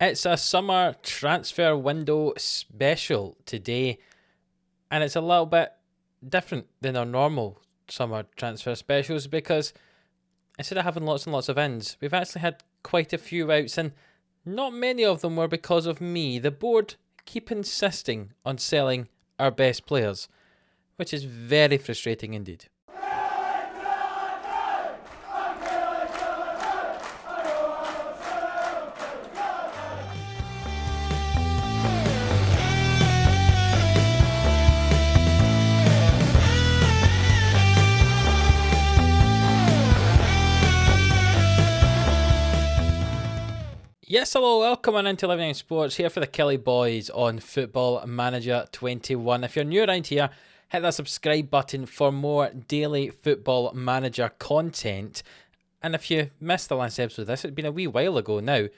It's a summer transfer window special today, and it's a little bit different than our normal summer transfer specials because instead of having lots and lots of ins, we've actually had quite a few outs, and not many of them were because of me. The board keep insisting on selling our best players, which is very frustrating indeed. Yes, hello, welcome on into Living in Sports, here for the Killie boys on Football Manager 21. If you're new around here, hit that subscribe button for more daily Football Manager content. And if you missed the last episode of this, it's been a wee while ago now,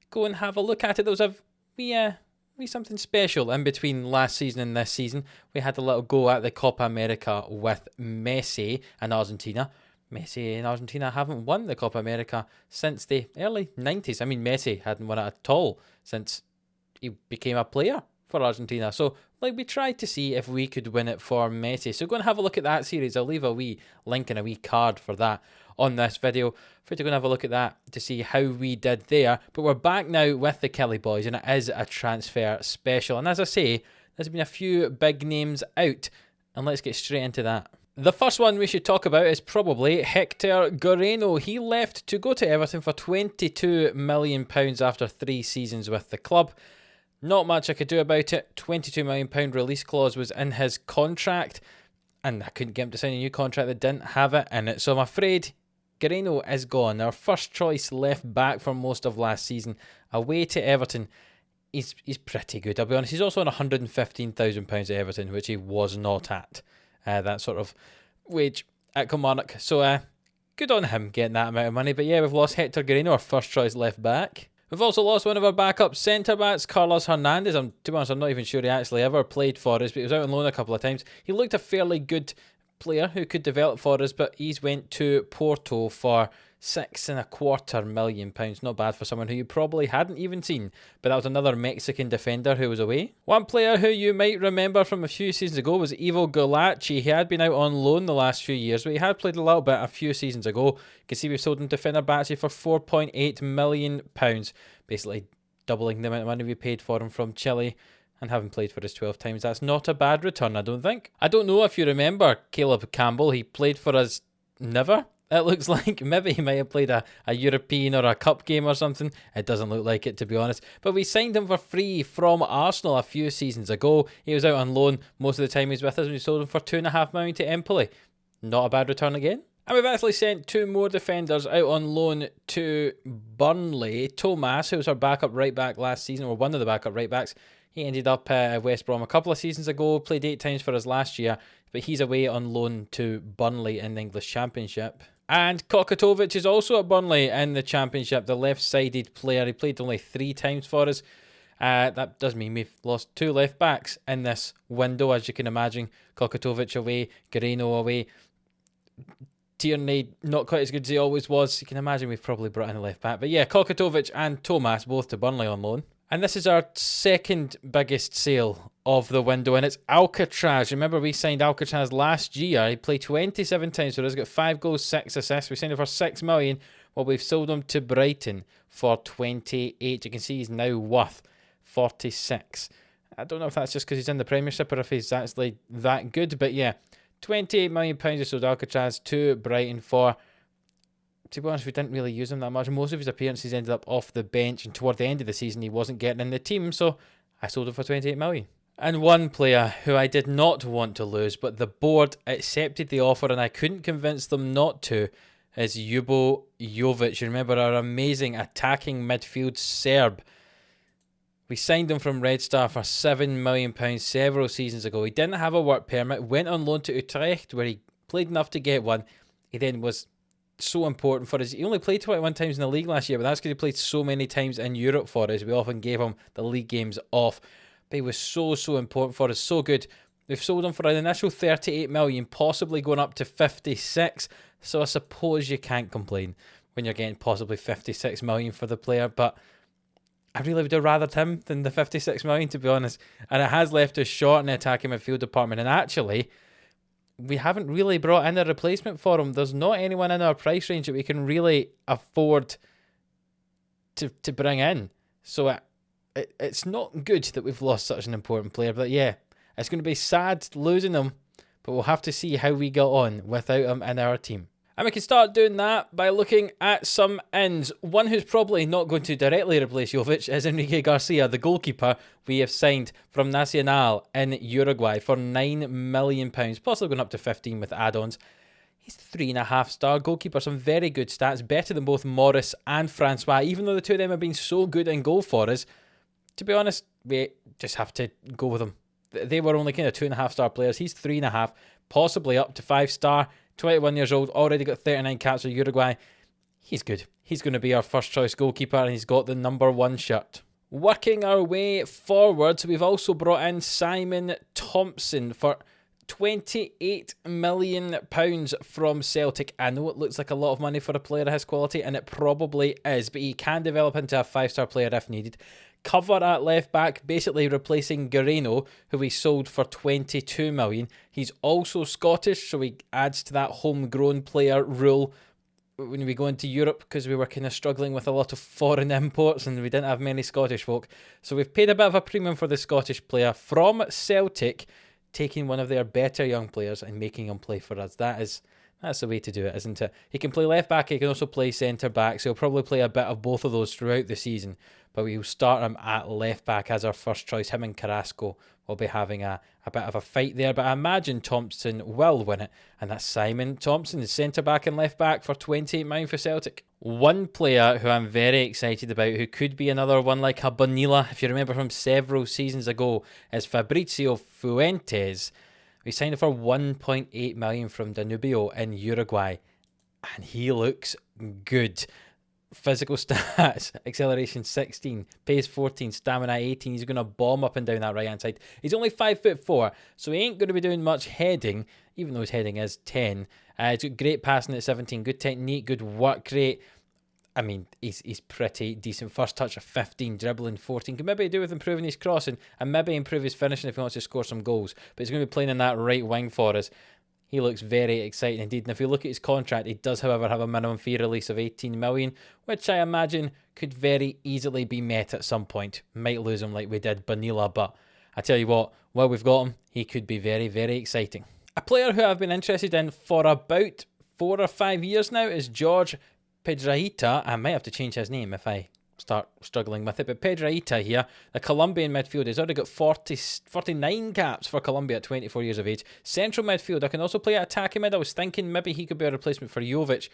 go and have a look at it. There was a wee something special in between last season and this season. We had a little go at the Copa America with Messi and Argentina. Messi and Argentina haven't won the Copa America since the early 90s. I mean, Messi hadn't won it at all since he became a player for Argentina. So, we tried to see if we could win it for Messi. So go and have a look at that series. I'll leave a wee link and a wee card for that on this video for you to go and have a look at that to see how we did there. But we're back now with the Killie boys, and it is a transfer special. And as I say, there's been a few big names out, and let's get straight into that. The first one we should talk about is probably Hector Moreno. He left to go to Everton for £22 million after 3 seasons with the club. Not much I could do about it. £22 million release clause was in his contract, and I couldn't get him to sign a new contract that didn't have it in it. So I'm afraid Moreno is gone. Our first choice left back for most of last season. Away to Everton, he's pretty good, I'll be honest. He's also on £115,000 at Everton, which he was not at. That sort of wage at Kilmarnock. So good on him getting that amount of money. But yeah, we've lost Hector Moreno, our first choice left back. We've also lost one of our backup centre-backs, Carlos Hernandez. To be honest, I'm not even sure he actually ever played for us, but he was out on loan a couple of times. He looked a fairly good player who could develop for us, but he's went to Porto for £6.25 million. Not bad for someone who you probably hadn't even seen, but that was another Mexican defender who was away. One player who you might remember from a few seasons ago was Ivo Gulacsi. He had been out on loan the last few years, but he had played a little bit a few seasons ago. You can see we've sold him to Fenerbahce for £4.8 million, basically doubling the amount of money we paid for him from Chile. And having played for us 12 times, that's not a bad return, I don't think. I don't know if you remember Caleb Campbell. He played for us never. It looks like maybe he might have played a European or a cup game or something. It doesn't look like it, to be honest. But we signed him for free from Arsenal a few seasons ago. He was out on loan most of the time he was with us, and we sold him for £2.5 million to Empoli. Not a bad return again. And we've actually sent 2 more defenders out on loan to Burnley. Thomas, who was our backup right back last season, or one of the backup right backs, he ended up at West Brom a couple of seasons ago, played 8 times for us last year, but he's away on loan to Burnley in the English Championship. And Kokatovic is also at Burnley in the Championship, the left-sided player. He played only 3 times for us. That does mean we've lost 2 left-backs in this window, as you can imagine. Kokatovic away, Moreno away. Tierney, not quite as good as he always was. You can imagine we've probably brought in a left-back. But yeah, Kokatovic and Thomas both to Burnley on loan. And this is our second biggest sale of the window, and it's Alcatraz. Remember, we signed Alcatraz last year. He played 27 times for us, got 5 goals, 6 assists. We signed him for £6 million. Well, we've sold him to Brighton for 28. You can see he's now worth 46. I don't know if that's just because he's in the Premiership or if he's actually that good, but yeah, £28 million we sold Alcatraz to Brighton for. To be honest, we didn't really use him that much. Most of his appearances ended up off the bench, and toward the end of the season he wasn't getting in the team, so I sold him for 28 million. And one player who I did not want to lose, but the board accepted the offer and I couldn't convince them not to, is Ljubo Jovic. You remember our amazing attacking midfield Serb. We signed him from Red Star for £7 million several seasons ago. He didn't have a work permit, went on loan to Utrecht where he played enough to get one. He then was so important for us. He only played 21 times in the league last year, but that's because he played so many times in Europe for us. We often gave him the league games off. But he was so important for us, so good. We've sold him for an initial 38 million, possibly going up to 56. So I suppose you can't complain when you're getting possibly 56 million for the player. But I really would have rathered him than the 56 million, to be honest. And it has left us short in the attacking midfield department. And actually, we haven't really brought in a replacement for him. There's not anyone in our price range that we can really afford to bring in. So it's not good that we've lost such an important player. But yeah, it's going to be sad losing him. But we'll have to see how we get on without him in our team. And we can start doing that by looking at some ins. One who's probably not going to directly replace Jovic is Enrique Garcia, the goalkeeper we have signed from Nacional in Uruguay for £9 million, possibly going up to 15 with add-ons. He's 3.5-star goalkeeper, some very good stats, better than both Morris and Francois, even though the two of them have been so good in goal for us. To be honest, we just have to go with them. They were only kind of 2.5-star players. He's 3.5, possibly up to 5-star. 21 years old, already got 39 caps for Uruguay. He's good. He's going to be our first choice goalkeeper, and he's got the number 1 shirt. Working our way forward, we've also brought in Simon Thompson for £28 million from Celtic. I know it looks like a lot of money for a player of his quality, and it probably is, but he can develop into a 5-star player if needed. Cover at left back, basically replacing Moreno, who we sold for £22 million. He's also Scottish, so he adds to that homegrown player rule when we go into Europe, because we were kind of struggling with a lot of foreign imports and we didn't have many Scottish folk. So we've paid a bit of a premium for the Scottish player from Celtic, taking one of their better young players and making him play for us. That's the way to do it, isn't it? He can play left back, he can also play centre back, so he'll probably play a bit of both of those throughout the season. But we'll start him at left back as our first choice. Him and Carrasco will be having a bit of a fight there, but I imagine Thompson will win it. And that's Simon Thompson, the centre back and left back for £28 million for Celtic. One player who I'm very excited about, who could be another one like a Bonilla, if you remember from several seasons ago, is Fabrizio Fuentes. We signed him for £1.8 million from Danubio in Uruguay, and he looks good. Physical stats, acceleration 16, pace 14, stamina 18. He's going to bomb up and down that right hand side. He's only 5'4", so he ain't going to be doing much heading, even though his heading is 10. He's got great passing at 17, good technique, good work rate. I mean, he's pretty decent. First touch of 15, dribbling 14. Can maybe do with improving his crossing and maybe improve his finishing if he wants to score some goals. But he's going to be playing in that right wing for us. He looks very exciting indeed. And if you look at his contract, he does, however, have a minimum fee release of 18 million, which I imagine could very easily be met at some point. Might lose him like we did Bonilla, but I tell you what, while we've got him, he could be very, very exciting. A player who I've been interested in for about 4 or 5 years now is George Pedrahita. I might have to change his name if I start struggling with it, but Pedrahita here, the Colombian midfielder, has already got 49 caps for Colombia at 24 years of age. Central midfielder, can also play at attacking mid. I was thinking maybe he could be a replacement for Jovic,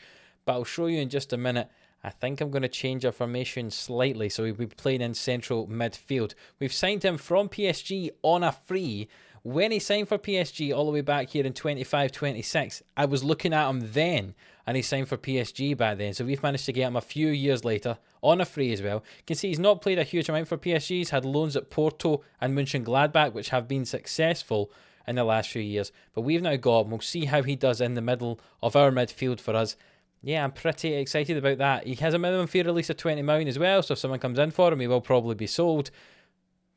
but I'll show you in just a minute. I think I'm going to change our formation slightly, so we'll be playing in central midfield. We've signed him from PSG on a free. When he signed for PSG all the way back here in 25-26, I was looking at him then, and he signed for PSG back then. So we've managed to get him a few years later on a free as well. You can see he's not played a huge amount for PSG. He's had loans at Porto and Mönchengladbach, which have been successful in the last few years. But we've now got him. We'll see how he does in the middle of our midfield for us. Yeah, I'm pretty excited about that. He has a minimum fee release of 20 million as well, so if someone comes in for him, he will probably be sold.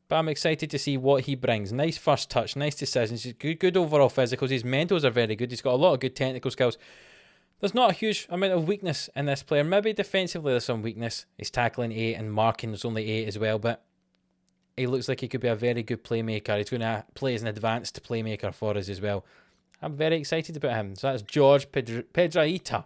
But I'm excited to see what he brings. Nice first touch, nice decisions, good overall physicals. His mentals are very good. He's got a lot of good technical skills. There's not a huge amount of weakness in this player. Maybe defensively there's some weakness. He's tackling 8 and marking is only 8 as well. But he looks like he could be a very good playmaker. He's going to play as an advanced playmaker for us as well. I'm very excited about him. So that's George Pedrahita.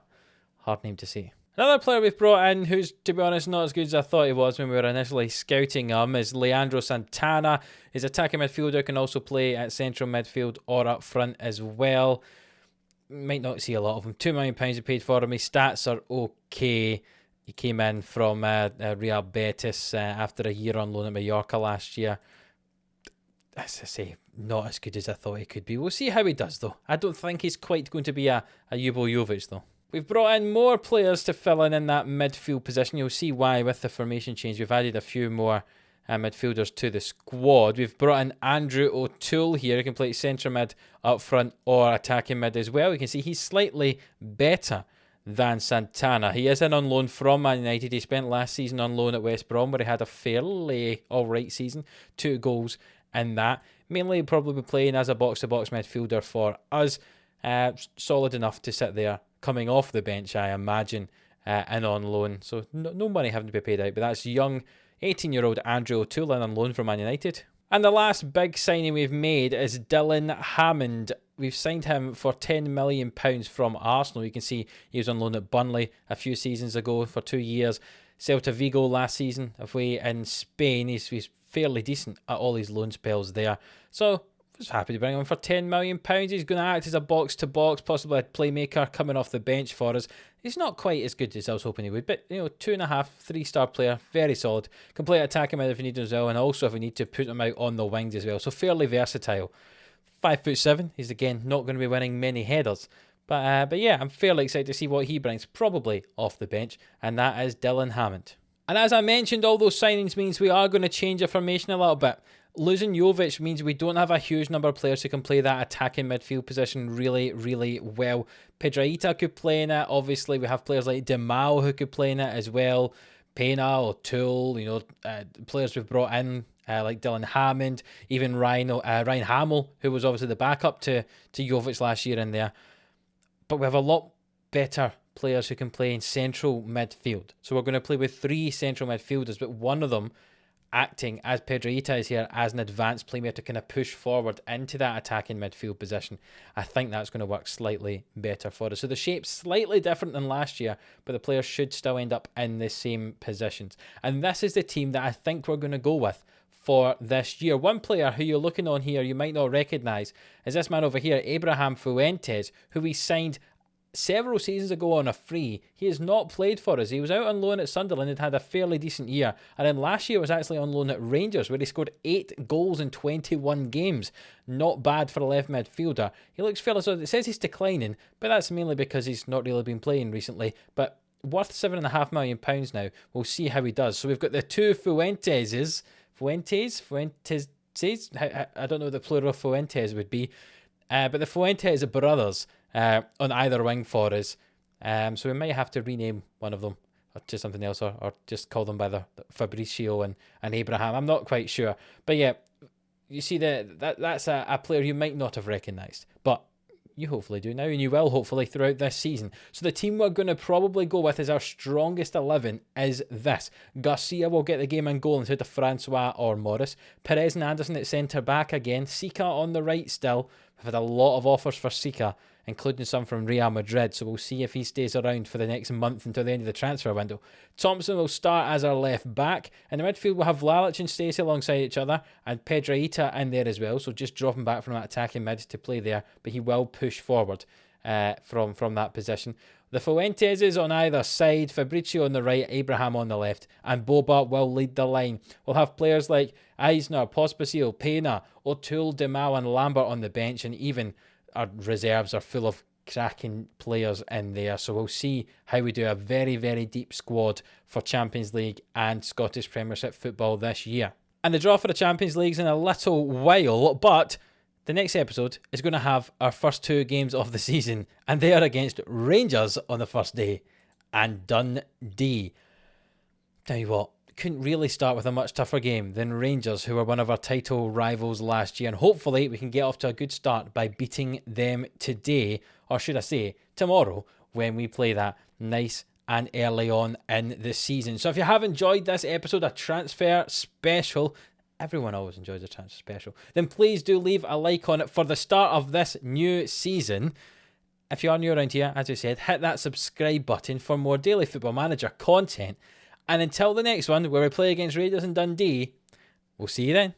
Hard name to say. Another player we've brought in who's, to be honest, not as good as I thought he was when we were initially scouting him is Leandro Santana. He's attacking midfielder, can also play at central midfield or up front as well. Might not see a lot of him. £2 million he paid for him. His stats are okay. He came in from Real Betis after a year on loan at Mallorca last year. As I say, not as good as I thought he could be. We'll see how he does though. I don't think he's quite going to be a Jubo Jovic though. We've brought in more players to fill in that midfield position. You'll see why with the formation change. We've added a few more midfielders to the squad. We've brought in Andrew O'Toole here. He can play centre mid, up front, or attacking mid as well. You can see he's slightly better than Santana. He is in on loan from Man United. He spent last season on loan at West Brom, where he had a fairly alright season. 2 goals in that. Mainly probably playing as a box-to-box midfielder for us. Solid enough to sit there coming off the bench, I imagine, and on loan. So no money having to be paid out. But that's young 18-year-old Andrew O'Toole in on loan from Man United. And the last big signing we've made is Dylan Hammond. We've signed him for £10 million from Arsenal. You can see he was on loan at Burnley a few seasons ago for 2 years. Celta Vigo last season away in Spain. He's fairly decent at all his loan spells there. So I was happy to bring him for £10 million. He's going to act as a box-to-box, possibly a playmaker coming off the bench for us. He's not quite as good as I was hoping he would, but 2.5, 3-star player, very solid. Can play attacking mid if we need to as well, and also if we need to put him out on the wings as well. So fairly versatile. 5'7". He's again not going to be winning many headers, but yeah, I'm fairly excited to see what he brings, probably off the bench, and that is Dylan Hammond. And as I mentioned, all those signings means we are going to change our formation a little bit. Losing Jovic means we don't have a huge number of players who can play that attacking midfield position really, really well. Piedrahita could play in it. Obviously, we have players like Demao who could play in it as well. Pena, O'Toole, players we've brought in like Dylan Hammond, even Ryan Hamill, who was obviously the backup to Jovic last year in there. But we have a lot better players who can play in central midfield. So we're going to play with 3 central midfielders, but one of them acting as Piedrahita is here as an advanced playmaker to kind of push forward into that attacking midfield position. I think that's going to work slightly better for us. So the shape's slightly different than last year, but the players should still end up in the same positions. And this is the team that I think we're going to go with for this year. One player who you're looking on here you might not recognise is this man over here, Abraham Fuentes, who we signed several seasons ago on a free. He has not played for us. He was out on loan at Sunderland and had a fairly decent year, and then last year was actually on loan at Rangers, where he scored 8 goals in 21 games. Not bad for a left midfielder. He looks fairly solid. It says he's declining, but that's mainly because he's not really been playing recently, but worth £7.5 million now. We'll see how he does. So we've got the 2 Fuentes. I don't know what the plural of Fuentes would be, but the Fuentes brothers on either wing for us. So we might have to rename one of them or to something else, or just call them by the Fabricio and Abraham. I'm not quite sure. But yeah, you see that's a player you might not have recognised. But you hopefully do now, and you will hopefully throughout this season. So the team we're going to probably go with as our strongest 11 is this. Garcia will get the game and goal instead of Francois or Morris. Perez and Anderson at centre-back again. Sika on the right still. We've had a lot of offers for Sika, including some from Real Madrid, so we'll see if he stays around for the next month until the end of the transfer window. Thompson will start as our left back. In the midfield, we'll have Lalic and Stacey alongside each other, and Piedrahita in there as well, so just dropping back from that attacking mid to play there, but he will push forward from that position. The Fuentes on either side, Fabricio on the right, Abraham on the left, and Boba will lead the line. We'll have players like Eisner, Pospisil, Pena, O'Toole, Demau and Lambert on the bench, and even our reserves are full of cracking players in there. So we'll see how we do. A very, very deep squad for Champions League and Scottish Premiership football this year. And the draw for the Champions League is in a little while, but the next episode is going to have our first 2 games of the season, and they are against Rangers on the first day and Dundee. Tell you what, couldn't really start with a much tougher game than Rangers, who were one of our title rivals last year, and hopefully we can get off to a good start by beating them today, or should I say tomorrow, when we play that nice and early on in the season. So if you have enjoyed this episode, a transfer special, everyone always enjoys a transfer special, then please do leave a like on it for the start of this new season. If you are new around here, as I said, hit that subscribe button for more daily Football Manager content. And until the next one, where we play against Raiders and Dundee, we'll see you then.